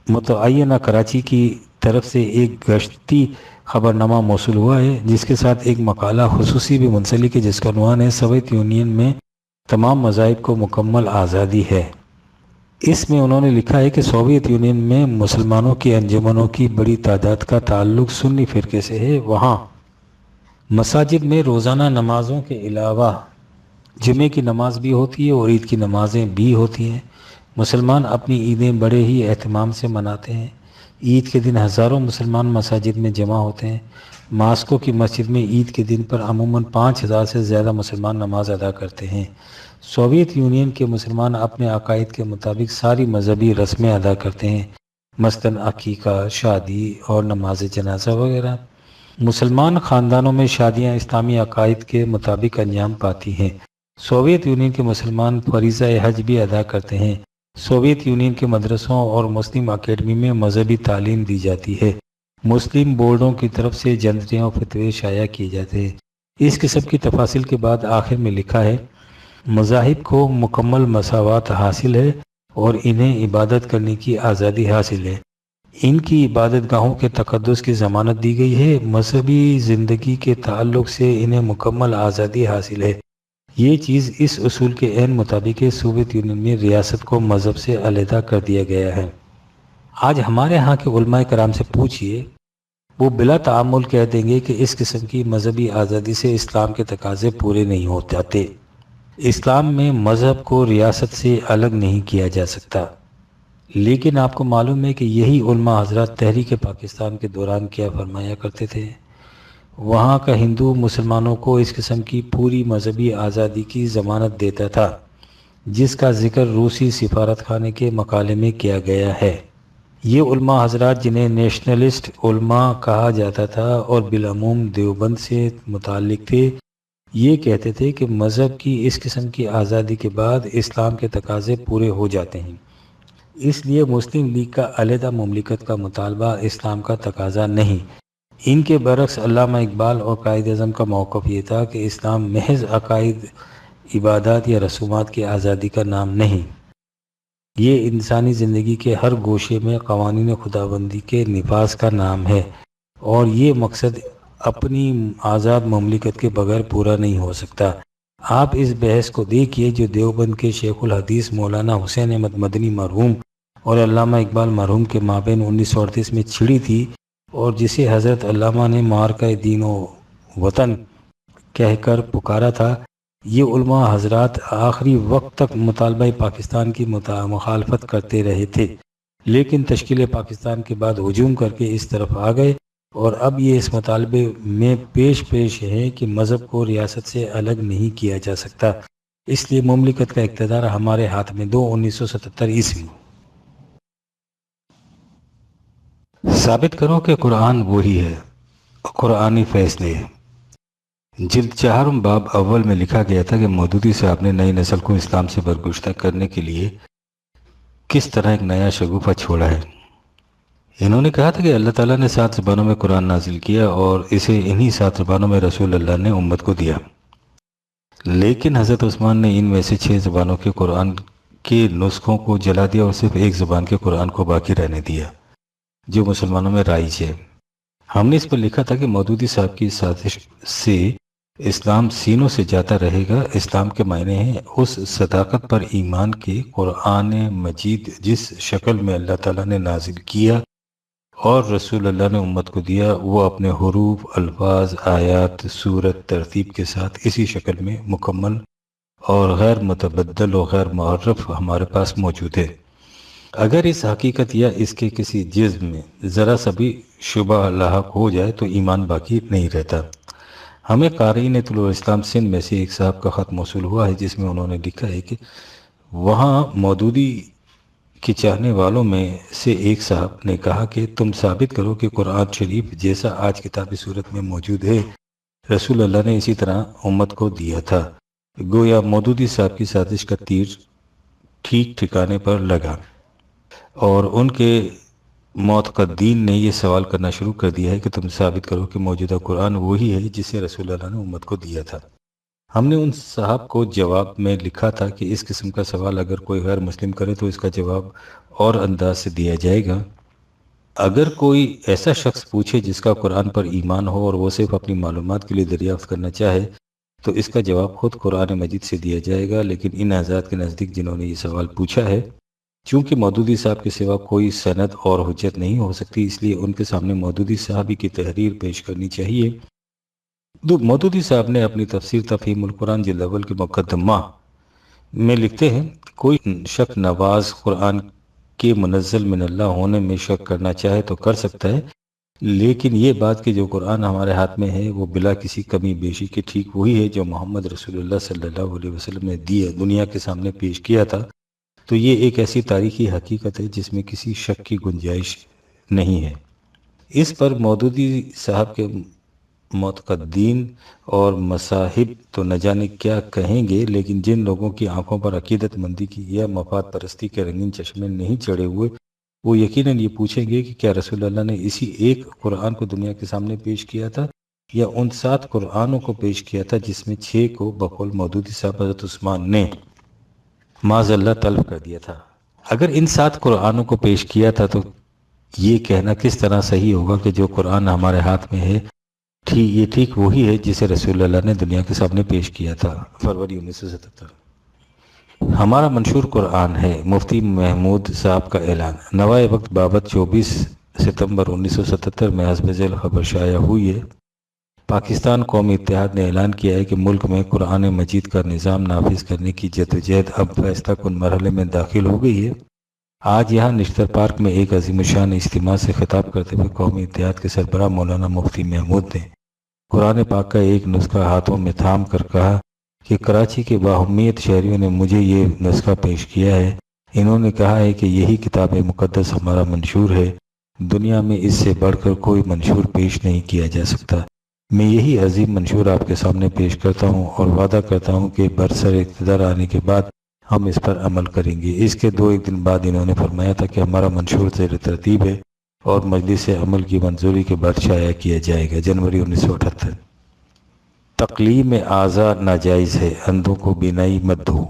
متعینہ کراچی کی طرف سے ایک گشتی خبر نامہ موصول ہوا ہے جس کے ساتھ ایک مقالہ خصوصی بھی منسلک ہے جس کا عنوان ہے سوویت یونین میں تمام مذاہب کو مکمل آزادی ہے۔ اس میں انہوں نے لکھا ہے کہ سوویت یونین میں مسلمانوں کی انجمنوں کی بڑی تعداد کا تعلق سنی فرقے سے ہے۔ وہاں مساجد میں روزانہ نمازوں کے علاوہ جمعے کی نماز بھی ہوتی ہے اور عید کی نمازیں بھی ہوتی ہیں۔ مسلمان اپنی عیدیں بڑے ہی اہتمام سے مناتے ہیں۔ عید کے دن ہزاروں مسلمان مساجد میں جمع ہوتے ہیں۔ ماسکو کی مسجد میں عید کے دن پر عموماً 5000 سے زیادہ مسلمان نماز ادا کرتے ہیں۔ سوویت یونین کے مسلمان اپنے عقائد کے مطابق ساری مذہبی رسمیں ادا کرتے ہیں، مثلاً عقیقہ، شادی اور نماز جنازہ وغیرہ۔ مسلمان خاندانوں میں شادیاں اسلامی عقائد کے مطابق انجام پاتی ہیں۔ سوویت یونین کے مسلمان فریضہ حج بھی ادا کرتے ہیں۔ سوویت یونین کے مدرسوں اور مسلم اکیڈمی میں مذہبی تعلیم دی جاتی ہے۔ مسلم بورڈوں کی طرف سے جنتریاں اور فتوے شائع کیے جاتے ہیں۔ اس قسم کی تفاصیل کے بعد آخر میں لکھا ہے، مذاہب کو مکمل مساوات حاصل ہے اور انہیں عبادت کرنے کی آزادی حاصل ہے۔ ان کی عبادت گاہوں کے تقدس کی ضمانت دی گئی ہے۔ مذہبی زندگی کے تعلق سے انہیں مکمل آزادی حاصل ہے۔ یہ چیز اس اصول کے عین مطابق ہے۔ سوویت یونین میں ریاست کو مذہب سے علیحدہ کر دیا گیا ہے۔ آج ہمارے ہاں کے علماء کرام سے پوچھئے، وہ بلا تعامل کہہ دیں گے کہ اس قسم کی مذہبی آزادی سے اسلام کے تقاضے پورے نہیں ہو جاتے۔ اسلام میں مذہب کو ریاست سے الگ نہیں کیا جا سکتا۔ لیکن آپ کو معلوم ہے کہ یہی علماء حضرات تحریک پاکستان کے دوران کیا فرمایا کرتے تھے؟ وہاں کا ہندو مسلمانوں کو اس قسم کی پوری مذہبی آزادی کی ضمانت دیتا تھا جس کا ذکر روسی سفارت خانے کے مقالے میں کیا گیا ہے۔ یہ علماء حضرات جنہیں نیشنلسٹ علماء کہا جاتا تھا اور بالعموم دیوبند سے متعلق تھے، یہ کہتے تھے کہ مذہب کی اس قسم کی آزادی کے بعد اسلام کے تقاضے پورے ہو جاتے ہیں۔ اس لیے مسلم لیگ کا علیحدہ مملکت کا مطالبہ اسلام کا تقاضا نہیں۔ ان کے برعکس علامہ اقبال اور قائد اعظم کا موقف یہ تھا کہ اسلام محض عقائد، عبادات یا رسومات کی آزادی کا نام نہیں، یہ انسانی زندگی کے ہر گوشے میں قوانین خداوندی کے نفاذ کا نام ہے، اور یہ مقصد اپنی آزاد مملکت کے بغیر پورا نہیں ہو سکتا۔ آپ اس بحث کو دیکھیے جو دیوبند کے شیخ الحدیث مولانا حسین احمد مدنی مرحوم اور علامہ اقبال مرحوم کے مابین 1938 میں چھڑی تھی، اور جسے حضرت علامہ نے معرکہ دین و وطن کہہ کر پکارا تھا۔ یہ علماء حضرات آخری وقت تک مطالبہ پاکستان کی مخالفت کرتے رہے تھے، لیکن تشکیل پاکستان کے بعد ہجوم کر کے اس طرف آ گئے، اور اب یہ اس مطالبے میں پیش ہیں کہ مذہب کو ریاست سے الگ نہیں کیا جا سکتا، اس لیے مملکت کا اقتدار ہمارے ہاتھ میں دو 1977 عیسوی۔ ثابت کرو کہ قرآن وہی ہے، قرآنی فیصلے۔ جلد 4 باب اول میں لکھا گیا تھا کہ مودودی صاحب نے نئی نسل کو اسلام سے برگزیدہ کرنے کے لیے کس طرح ایک نیا شگوفہ چھوڑا ہے۔ انہوں نے کہا تھا کہ اللہ تعالیٰ نے 7 زبانوں میں قرآن نازل کیا اور اسے انہی 7 زبانوں میں رسول اللہ نے امت کو دیا، لیکن حضرت عثمان نے ان میں سے 6 زبانوں کے قرآن کے نسخوں کو جلا دیا اور صرف ایک زبان کے قرآن کو باقی رہنے دیا جو مسلمانوں میں رائج ہے۔ ہم نے اس پر لکھا تھا کہ مودودی صاحب کی سازش سے اسلام سینوں سے جاتا رہے گا۔ اسلام کے معنی ہیں اس صداقت پر ایمان کے قرآن مجید جس شکل میں اللہ تعالیٰ نے نازل کیا اور رسول اللہ نے امت کو دیا، وہ اپنے حروف، الفاظ، آیات، صورت، ترتیب کے ساتھ اسی شکل میں مکمل اور غیر متبدل و غیر معرف ہمارے پاس موجود ہے۔ اگر اس حقیقت یا اس کے کسی جزء میں ذرا سا بھی شبہ لاحق ہو جائے تو ایمان باقی نہیں رہتا۔ ہمیں قارئین طلوع اسلام سندھ میں سے ایک صاحب کا خط موصول ہوا ہے جس میں انہوں نے لکھا ہے کہ وہاں مودودی کے چاہنے والوں میں سے ایک صاحب نے کہا کہ تم ثابت کرو کہ قرآن شریف جیسا آج کتابی صورت میں موجود ہے رسول اللہ نے اسی طرح امت کو دیا تھا۔ گویا مودودی صاحب کی سازش کا تیر ٹھیک ٹھکانے پر لگا اور ان کے معتقدین نے یہ سوال کرنا شروع کر دیا ہے کہ تم ثابت کرو کہ موجودہ قرآن وہی ہے جسے رسول اللہ نے امت کو دیا تھا۔ ہم نے ان صاحب کو جواب میں لکھا تھا کہ اس قسم کا سوال اگر کوئی غیر مسلم کرے تو اس کا جواب اور انداز سے دیا جائے گا۔ اگر کوئی ایسا شخص پوچھے جس کا قرآن پر ایمان ہو اور وہ صرف اپنی معلومات کے لیے دریافت کرنا چاہے تو اس کا جواب خود قرآن مجید سے دیا جائے گا، لیکن ان حضرات کے نزدیک جنہوں نے یہ سوال پوچھا ہے، چونکہ مودودی صاحب کے سوا کوئی سند اور حجت نہیں ہو سکتی، اس لیے ان کے سامنے مودودی صاحب ہی کی تحریر پیش کرنی چاہیے۔ مودودی صاحب نے اپنی تفسیر تفہیم القرآن جلد اول کے مقدمہ میں لکھتے ہیں، کوئی شک نواز قرآن کے منزل من اللہ ہونے میں شک کرنا چاہے تو کر سکتا ہے، لیکن یہ بات کہ جو قرآن ہمارے ہاتھ میں ہے وہ بلا کسی کمی بیشی کے ٹھیک وہی ہے جو محمد رسول اللہ صلی اللہ علیہ وسلم نے دنیا کے سامنے پیش کیا تھا، تو یہ ایک ایسی تاریخی حقیقت ہے جس میں کسی شک کی گنجائش نہیں ہے۔ اس پر مودودی صاحب کے معتقدین اور مذاہب تو نہ جانے کیا کہیں گے، لیکن جن لوگوں کی آنکھوں پر عقیدت مندی کی یا مفاد پرستی کے رنگین چشمے نہیں چڑھے ہوئے، وہ یقیناً یہ پوچھیں گے کہ کیا رسول اللہ نے اسی ایک قرآن کو دنیا کے سامنے پیش کیا تھا یا ان 7 قرآنوں کو پیش کیا تھا جس میں 6 کو بقول مودودی صاحب حضرت عثمان نے معاذ اللہ طلب کر دیا تھا۔ اگر ان 7 قرآنوں کو پیش کیا تھا تو یہ کہنا کس طرح صحیح ہوگا کہ جو قرآن ہمارے ہاتھ میں ہے یہ ٹھیک وہی ہے جسے رسول اللہ نے دنیا کے سامنے پیش کیا تھا۔ فروری 1977۔ ہمارا منشور قرآن ہے۔ مفتی محمود صاحب کا اعلان۔ نوائے وقت بابت 24 ستمبر 1977 میں حسب ذیل خبر شائع ہوئی ہے۔ پاکستان قومی اتحاد نے اعلان کیا ہے کہ ملک میں قرآن مجید کا نظام نافذ کرنے کی جدوجہد اب فیصلہ کن مرحلے میں داخل ہو گئی ہے۔ آج یہاں نشتر پارک میں ایک عظیم الشان اجتماع سے خطاب کرتے ہوئے قومی اتحاد کے سربراہ مولانا مفتی محمود نے قرآن پاک کا ایک نسخہ ہاتھوں میں تھام کر کہا کہ کراچی کے باہمیت شہریوں نے مجھے یہ نسخہ پیش کیا ہے۔ انہوں نے کہا ہے کہ یہی کتاب مقدس ہمارا منشور ہے، دنیا میں اس سے بڑھ کر کوئی منشور پیش نہیں کیا جا سکتا۔ میں یہی عظیم منشور آپ کے سامنے پیش کرتا ہوں اور وعدہ کرتا ہوں کہ برسر اقتدار آنے کے بعد ہم اس پر عمل کریں گے۔ اس کے 2-1 دن بعد انہوں نے فرمایا تھا کہ ہمارا منشور زیر ترتیب ہے اور مجلس عمل کی منظوری کے بعد شائع کیا جائے گا۔ جنوری 1978۔ تقلیم اعضاء ناجائز ہے، اندھوں کو بینائی مت دو۔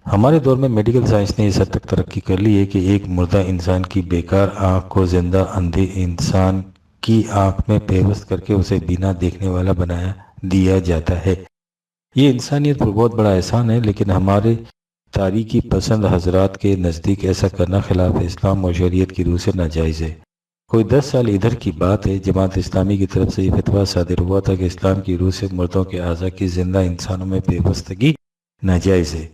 ہمارے دور میں میڈیکل سائنس نے اس حد تک ترقی کر لی ہے کہ ایک مردہ انسان کی بیکار آنکھ کو زندہ اندھے انسان کی آنکھ میں پیوست کر کے اسے بینا دیکھنے والا بنا دیا جاتا ہے۔ یہ انسانیت پر بہت بڑا احسان ہے، لیکن ہمارے تاریکی پسند حضرات کے نزدیک ایسا کرنا خلاف اسلام اور شریعت کی روح سے ناجائز ہے۔ کوئی 10 سال ادھر کی بات ہے، جماعت اسلامی کی طرف سے یہ فتویٰ صادر ہوا تھا کہ اسلام کی روح سے مردوں کے اعضاء کی زندہ انسانوں میں پیوستگی ناجائز ہے۔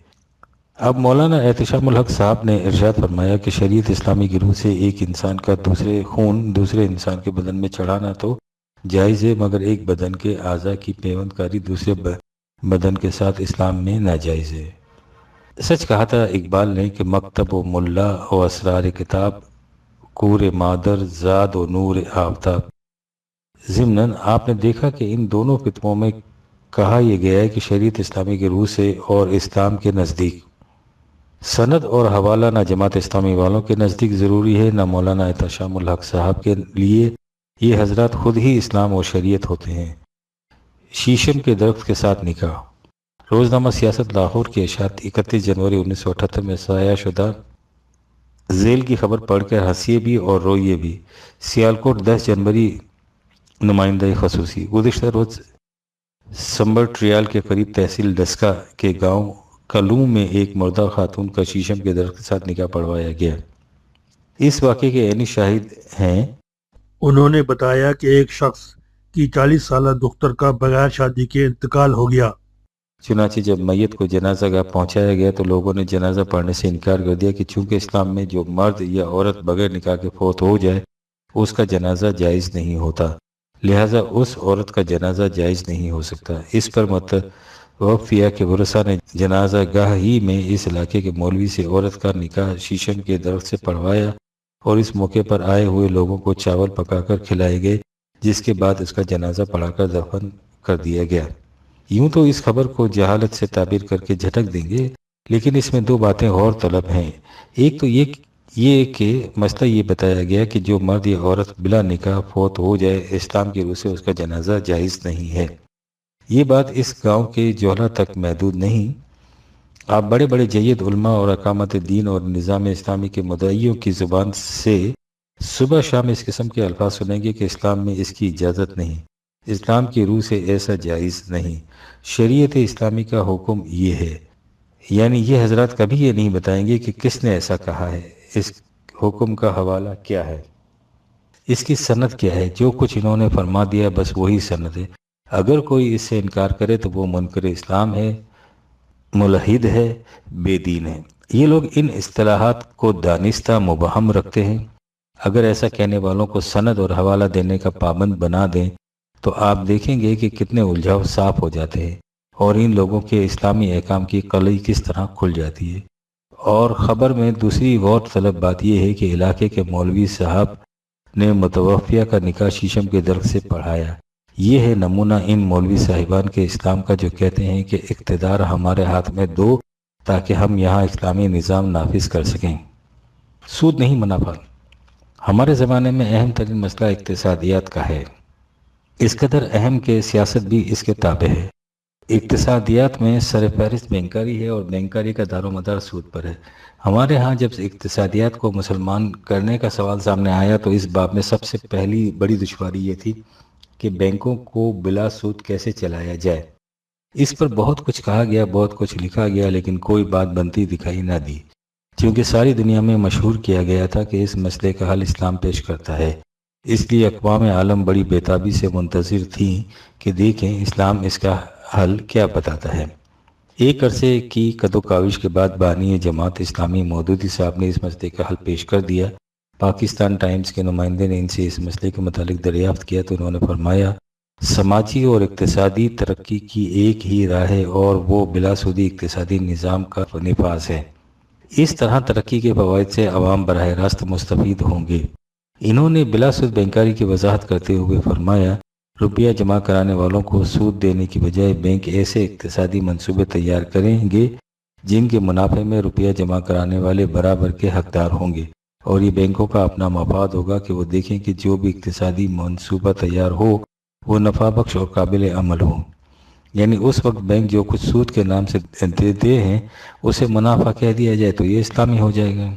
اب مولانا احتشام الحق صاحب نے ارشاد فرمایا کہ شریعت اسلامی کی روح سے ایک انسان کا دوسرے انسان کے بدن میں چڑھانا تو جائز ہے، مگر ایک بدن کے اعضاء کی پیوند کاری دوسرے بدن کے ساتھ اسلام میں ناجائز ہے۔ سچ کہا تھا اقبال نے کہ مکتب و ملا و اسرار کتاب، کور مادر زاد و نور آفتاب۔ ضمناً آپ نے دیکھا کہ ان دونوں کتبوں میں کہا یہ گیا ہے کہ شریعت اسلامی کی روح سے اور اسلام کے نزدیک سند اور حوالہ نہ جماعت اسلامی والوں کے نزدیک ضروری ہے، نہ مولانا احتشام الحق صاحب کے لیے۔ یہ حضرات خود ہی اسلام اور شریعت ہوتے ہیں۔ شیشم کے درخت کے ساتھ نکاح۔ روزنامہ سیاست لاہور کی اشاعت 31 جنوری 1978 میں شائع شدہ ذیل کی خبر پڑھ کر ہنسیے بھی اور روئیے بھی۔ سیالکوٹ 10 جنوری نمائندہ خصوصی۔ گزشتہ روز سمبر ٹریال کے قریب تحصیل ڈسکا کے گاؤں کلوں میں ایک مردہ خاتون کا شیشم کے درخت کے ساتھ نکاح پڑھوایا گیا۔ اس واقعے کے عینی شاہد ہیں۔ انہوں نے بتایا کہ ایک شخص کی 40 سالہ دختر کا بغیر شادی کے انتقال ہو گیا۔ چنانچہ جب میت کو جنازہ گاہ پہنچایا گیا تو لوگوں نے جنازہ پڑھنے سے انکار کر دیا کہ چونکہ اسلام میں جو مرد یا عورت بغیر نکاح کے فوت ہو جائے اس کا جنازہ جائز نہیں ہوتا، لہٰذا اس عورت کا جنازہ جائز نہیں ہو سکتا۔ اس پر متوفیہ کے ورثاء نے جنازہ گاہ ہی میں اس علاقے کے مولوی سے عورت کا نکاح شیشم کے درخت سے پڑھوایا اور اس موقع پر آئے ہوئے لوگوں کو چاول پکا کر کھلائے گئے، جس کے بعد اس کا جنازہ پڑھا کر دفن کر دیا گیا۔ یوں تو اس خبر کو جہالت سے تعبیر کر کے جھٹک دیں گے، لیکن اس میں 2 باتیں اور طلب ہیں۔ ایک تو یہ کہ مسئلہ یہ بتایا گیا کہ جو مرد یا عورت بلا نکاح فوت ہو جائے اسلام کی روح سے اس کا جنازہ جائز نہیں ہے۔ یہ بات اس گاؤں کے جوہلا تک محدود نہیں۔ آپ بڑے بڑے جید علماء اور اقامت دین اور نظام اسلامی کے مدعیوں کی زبان سے صبح شام اس قسم کے الفاظ سنیں گے کہ اسلام میں اس کی اجازت نہیں، اسلام کی روح سے ایسا جائز نہیں، شریعت اسلامی کا حکم یہ ہے۔ یعنی یہ حضرات کبھی یہ نہیں بتائیں گے کہ کس نے ایسا کہا ہے، اس حکم کا حوالہ کیا ہے، اس کی سند کیا ہے۔ جو کچھ انہوں نے فرما دیا بس وہی سند ہے۔ اگر کوئی اس سے انکار کرے تو وہ منکر اسلام ہے، ملحد ہے، بے دین ہے۔ یہ لوگ ان اصطلاحات کو دانستہ مبہم رکھتے ہیں۔ اگر ایسا کہنے والوں کو سند اور حوالہ دینے کا پابند بنا دیں تو آپ دیکھیں گے کہ کتنے الجھاؤ صاف ہو جاتے ہیں اور ان لوگوں کے اسلامی احکام کی قلعی کس طرح کھل جاتی ہے۔ اور خبر میں دوسری غور طلب بات یہ ہے کہ علاقے کے مولوی صاحب نے متوفیہ کا نکاح شیشم کے درخت سے پڑھایا۔ یہ ہے نمونہ ان مولوی صاحبان کے اسلام کا جو کہتے ہیں کہ اقتدار ہمارے ہاتھ میں دو تاکہ ہم یہاں اسلامی نظام نافذ کر سکیں۔ سود نہیں منافع۔ ہمارے زمانے میں اہم ترین مسئلہ اقتصادیات کا ہے، اس قدر اہم کہ سیاست بھی اس کے تابع ہے۔ اقتصادیات میں سر فہرست بینکاری ہے اور بینکاری کا دار و مدار سود پر ہے۔ ہمارے ہاں جب اقتصادیات کو مسلمان کرنے کا سوال سامنے آیا تو اس باب میں سب سے پہلی بڑی دشواری یہ تھی کہ بینکوں کو بلا سود کیسے چلایا جائے۔ اس پر بہت کچھ کہا گیا، بہت کچھ لکھا گیا، لیکن کوئی بات بنتی دکھائی نہ دی، کیونکہ ساری دنیا میں مشہور کیا گیا تھا کہ اس مسئلے کا حل اسلام پیش کرتا ہے۔ اس لیے اقوام عالم بڑی بےتابی سے منتظر تھیں کہ دیکھیں اسلام اس کا حل کیا بتاتا ہے۔ ایک عرصے کی کد و کاوش کے بعد بانی جماعت اسلامی مودودی صاحب نے اس مسئلے کا حل پیش کر دیا۔ پاکستان ٹائمز کے نمائندے نے ان سے اس مسئلے کے متعلق دریافت کیا تو انہوں نے فرمایا سماجی اور اقتصادی ترقی کی ایک ہی راہ ہے اور وہ بلا سودی اقتصادی نظام کا نفاذ ہے۔ اس طرح ترقی کے فوائد سے عوام براہ راست مستفید ہوں گے۔ انہوں نے بلا سود بینکاری کی وضاحت کرتے ہوئے فرمایا روپیہ جمع کرانے والوں کو سود دینے کی بجائے بینک ایسے اقتصادی منصوبے تیار کریں گے جن کے منافع میں روپیہ جمع کرانے والے برابر کے حقدار ہوں گے، اور یہ بینکوں کا اپنا مفاد ہوگا کہ وہ دیکھیں کہ جو بھی اقتصادی منصوبہ تیار ہو وہ نفع بخش اور قابل عمل ہو۔ یعنی اس وقت بینک جو کچھ سود کے نام سے دیتے ہیں اسے منافع کہہ دیا جائے تو یہ اسلامی ہو جائے گا۔